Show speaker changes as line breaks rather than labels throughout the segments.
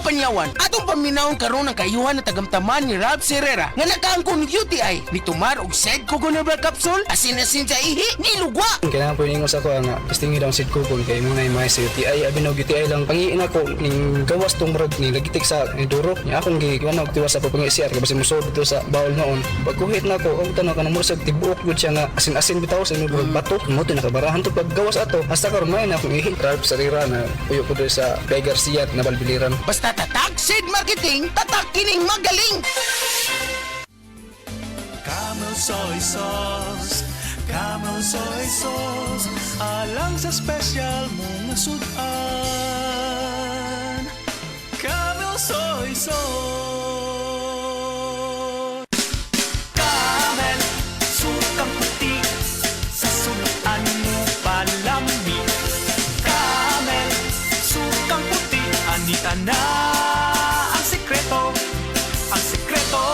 panyawan, atong paminawon karon ang kayuhan na tagamtaman ni Rob Serrera nga nakaangkon UTI ni tumar og sed coconut capsule asin-asin sa ihi ni lugwa.
Kailangan po ingos ako nga testingi daw sid kupon kay mga may sa UTI abinog UTI lang pangiin ako ning gawas tong murag ni lagitik sa ni duro nya akong giwan og tiwas sa pagpangisiar kay basi musod dito sa bawol noon pagkuhit na ako ang tanong kanang murag tibuok gud siya nga asin-asin bitaw sa imong bato mo to nakabarahan to paggawas ato hasta karon may na akong ihi Rob Serrera na puyo ko sa Kay Garcia na Balbiliran.
Basta tatak Sid Marketing, tatak kining magaling.
Camel soy sauce, Camel soy sauce, alang sa special mong sudan. Camel soy sauce. Camel, sukang puti, sa sudan mo palami. Camel, sukang puti, anita na ang sekreto, ang sekreto.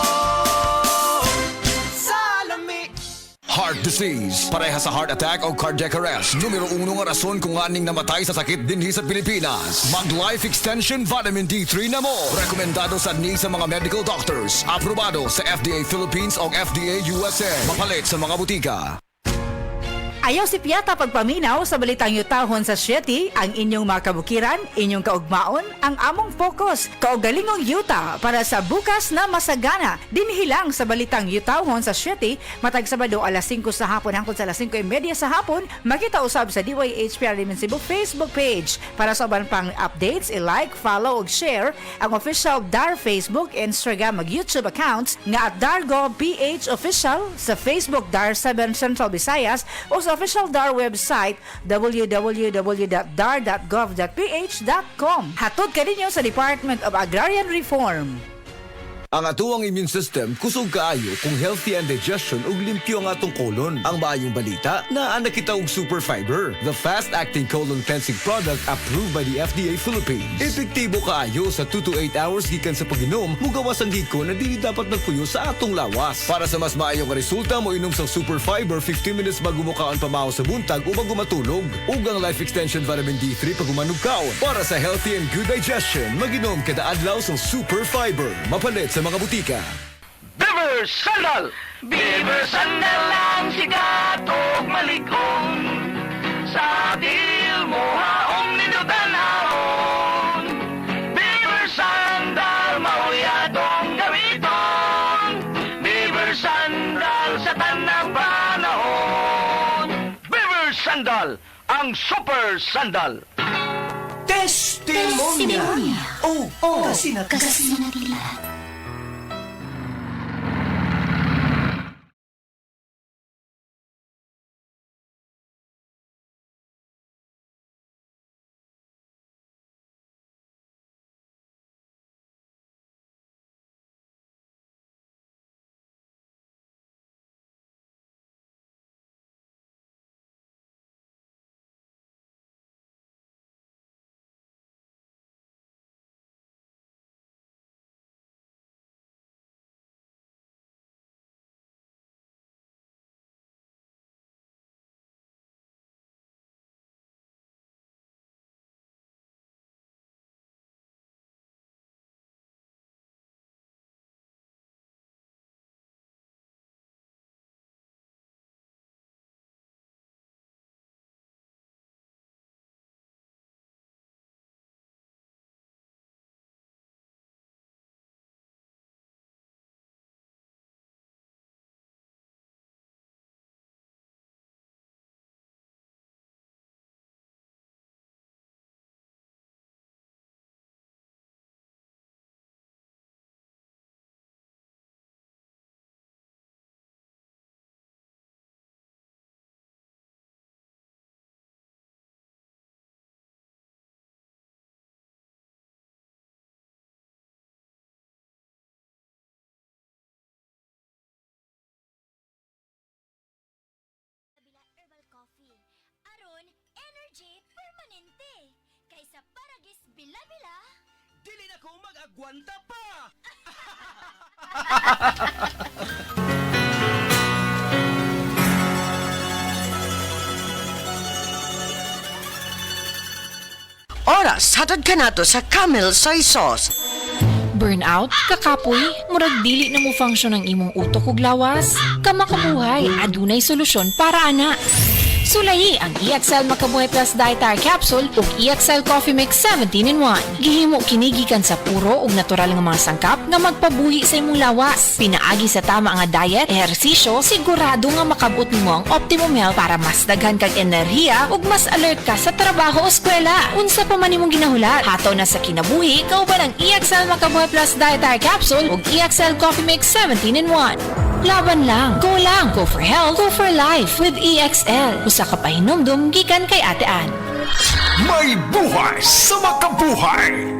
Heart disease, pareha sa heart attack o cardiac arrest. Numero 1 nga rason kung aning namatay sa sakit dinhi sa Pilipinas. Mag Life Extension Vitamin D3 na mo. Rekomendado sa ni sa mga medical doctors. Aprobado sa FDA Philippines o FDA USA. Mapalit sa mga butika.
Ayaw si Piata pagpaminaw sa balitang yutahon sa Sieti, ang inyong mga kabukiran, inyong kaugmaon, ang among focus, kaugalingong yuta para sa bukas na masagana. Dinhilang sa balitang yutahon sa Sieti, matag Sabado alas 5 sa hapon hangtod sa alas 5:30 sa hapon, makita usab sa DYHPR Limen Cebu Facebook page. Para sa uban pang updates, i-like, follow ug share ang official DAR Facebook, Instagram ug YouTube accounts nga at Dargo PH Official sa Facebook DAR 7 Central Visayas o sa official DAR website www.dar.gov.ph.com. Hatod kaninyo sa Department of Agrarian Reform.
Ang atuang immune system kusog kaayo kung healthy and digestion ug limpyo ang atong colon. Ang maayong balita na anak kita og super fiber, the fast-acting colon cleansing product approved by the FDA Philippines. Epektibo kaayo sa 2 to 8 hours gikan sa pag-inom, mugawas ang giko na dili dapat nagpuyo sa atong lawas. Para sa mas maayong resulta mo inom sa super fiber 15 minutes bago mo kaon pamahaw sa buntag o bago matulog. Ug ang Life Extension Vitamin D3 pag umanog kaon. Para sa healthy and good digestion, mag-inom kada adlaw sa super fiber. Mapalit sa mga butika.
Beaver Sandal! Beaver Sandal ang sigat og maligong sa dil mo haong ninutanahon. Beaver Sandal mauyadong gamiton. Beaver Sandal sa tanang panahon. Beaver Sandal, ang super sandal. Testimonya! Oh, kasi na
coffee. Aron, energy permanente. Kaysa paragis bila-bila,
dili na ko mag-agwanta pa!
oras hatod kanato sa Camel Soy Sauce.
Burnout, kakapoy, murag dili na mo function ang imong utok ug lawas. Kamakabuhay, adunay solusyon para ana. Sulayi ang EXL Makabuhay Plus Dietary Capsule ug EXL Coffee Mix 17-in-1. Gihimo kini gikan sa puro ug natural nga mga sangkap nga magpabuhi sa imong lawas. Pinaagi sa tama nga diet, ehersisyo, sigurado nga makabot nimo ang optimum health para mas daghan kag enerhiya ug mas alert ka sa trabaho o eskwela. Unsa pa man imong ginahulat, hataw na sa kinabuhi kauban ang EXL Makabuhay Plus Dietary Capsule ug EXL Coffee Mix 17-in-1. Laban lang, go for health, go for life with EXL. Usa ka pahinumdum gikan kay Ate Ann.
May buhay sa makabuhay!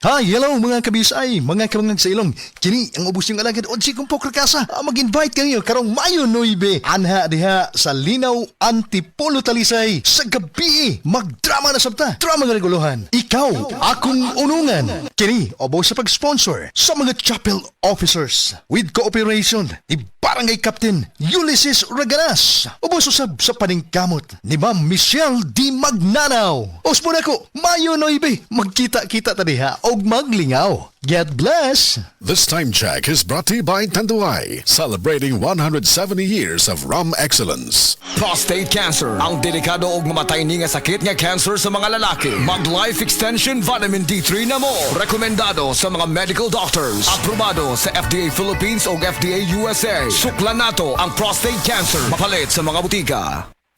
Hi, hello mga kabisay, mga kamangag sa ilong. Kini ang ubos yung alagad o si Kumpok Rakasa. Mag-invite kayo karong Mayo 9. Anha diha sa Linaw Antipolo Talisay. Sa gabi, magdrama na sabta. Drama nga reguluhan. Ikaw, akong unungan. Kini, ubos sa pag-sponsor sa mga chapel officers. With cooperation ni Barangay Captain Ulysses Raganas. Ubos usab sa paningkamot ni Ma'am Michelle D. Magnanaw. Ospo na ko, Mayo 9. Magkita-kita ta diha og maglingaw. God bless!
This time check is brought to you by Tanduay, celebrating 170 years of rum excellence.
Prostate cancer, ang delikado ug mamatay ni nga sakit nga cancer sa mga lalaki. Mag-life extension vitamin D3 na mo. Rekomendado sa mga medical doctors. Aprobado sa FDA Philippines ug FDA USA. Suklan nato ang prostate cancer. Mapalit sa mga butika.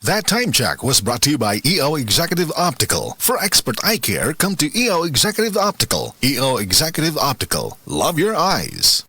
That time check was brought to you by EO Executive Optical. For expert eye care, come to EO Executive Optical. EO Executive Optical. Love your eyes.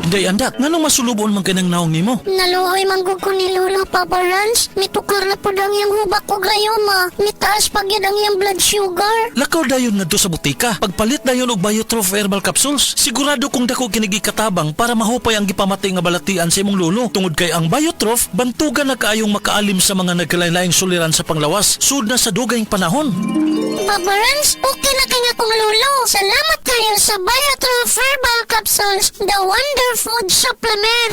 Day andak, nganong masulubon man kanang naong nimo?
Naluhoy manggug ko ni Lolo Papa Rans. Mitukar na po ang iyang hubak ko gayoma. Mitaas pag yan ang iyang blood sugar.
Lakaw dayon ngadto sa butika. Pagpalit dayon og Biotrof Herbal Capsules. Sigurado kung dako kinigi katabang para mahupay ang gipamatay nga balatian sa imong lolo. Tungod kay ang Biotrof, bantugan na kaayong makaalim sa mga nagkalain-laing suliran sa panglawas. Sud na sa dugayng panahon.
Papa Rans, okay na kanya kong lolo. Salamat kayo sa Biotrof Herbal Capsules, the Wonder Food Supplement.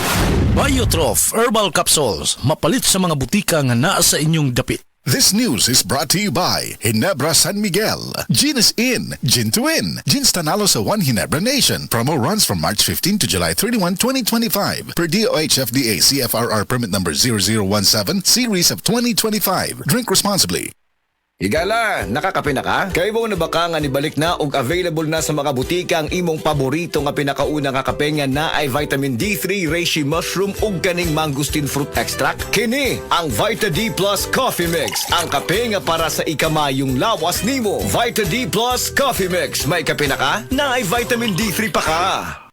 Biotrof Herbal Capsules. Mapalit sa mga butika nga naa sa inyong dapit.
This news is brought to you by Ginebra San Miguel. Gin is in, Gin to win. Gin's Tanalo sa One Ginebra Nation. Promo runs from March 15 to July 31, 2025. Per DOH FDA CFRR permit number 0017, series of 2025. Drink responsibly.
Higala, nakakape na ka? Kay mo na ba ka nga nibalik na og available na sa mga butika ang imong paborito nga pinakauna nga kape nga na ay vitamin D3, reishi mushroom ug kaning mangosteen fruit extract? Kini ang Vita D Plus Coffee Mix, ang kape nga para sa ikamayong lawas nimo. Vita D Plus Coffee Mix, may kape na ka? Na ay vitamin D3 pa ka.